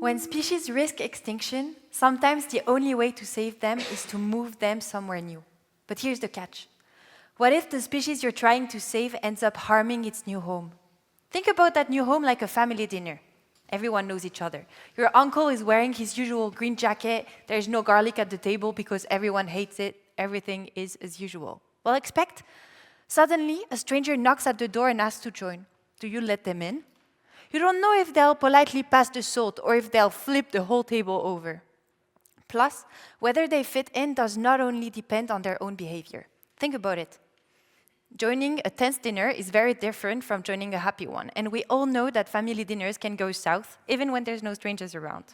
When species risk extinction, sometimes the only way to save them is to move them somewhere new. But here's the catch. What if the species you're trying to save ends up harming its new home? Think about that new home like a family dinner. Everyone knows each other. Your uncle is wearing his usual green jacket. There's no garlic at the table because everyone hates it. Everything is as usual. Well, expect. Suddenly, a stranger knocks at the door and asks to join. Do you let them in? You don't know if they'll politely pass the salt or if they'll flip the whole table over. Plus, whether they fit in does not only depend on their own behavior. Think about it. Joining a tense dinner is very different from joining a happy one, and we all know that family dinners can go south, even when there's no strangers around.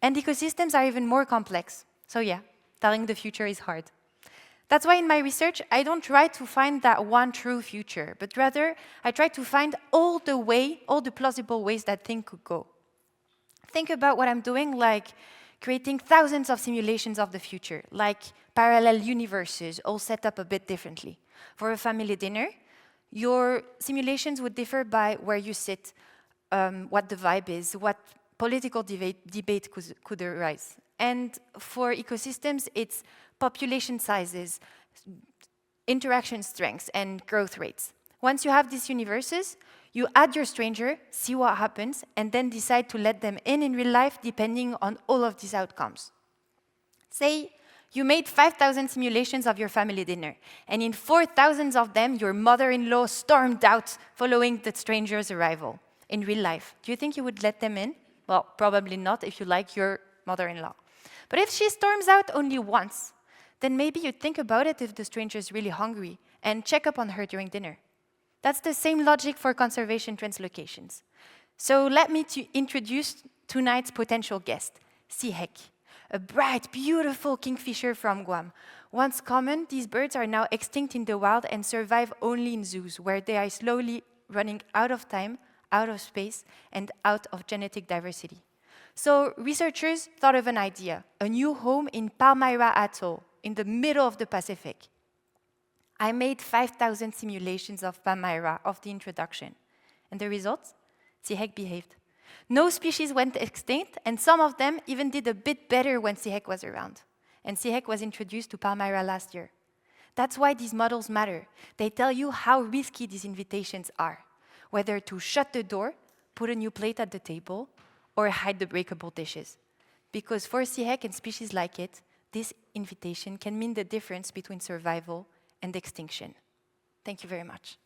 And ecosystems are even more complex. So yeah, telling the future is hard. That's why in my research, I don't try to find that one true future, but rather I try to find all the plausible ways that things could go. Think about what I'm doing, like creating thousands of simulations of the future, like parallel universes, all set up a bit differently. For a family dinner, your simulations would differ by where you sit, what the vibe is, what political debate could arise. And for ecosystems, it's population sizes, interaction strengths, and growth rates. Once you have these universes, you add your stranger, see what happens, and then decide to let them in real life depending on all of these outcomes. Say you made 5,000 simulations of your family dinner, and in 4,000 of them, your mother-in-law stormed out following the stranger's arrival. In real life, do you think you would let them in? Well, probably not if you like your mother-in-law. But if she storms out only once, then maybe you'd think about it if the stranger is really hungry and check up on her during dinner. That's the same logic for conservation translocations. So let me introduce tonight's potential guest, Sihek, a bright, beautiful kingfisher from Guam. Once common, these birds are now extinct in the wild and survive only in zoos, where they are slowly running out of time, out of space, and out of genetic diversity. So researchers thought of an idea, a new home in Palmyra Atoll, in the middle of the Pacific. I made 5,000 simulations of Palmyra of the introduction. And the results? Sihek behaved. No species went extinct, and some of them even did a bit better when Sihek was around. And Sihek was introduced to Palmyra last year. That's why these models matter. They tell you how risky these invitations are, whether to shut the door, put a new plate at the table, or hide the breakable dishes. Because for Sihek and species like it, this invitation can mean the difference between survival and extinction. Thank you very much.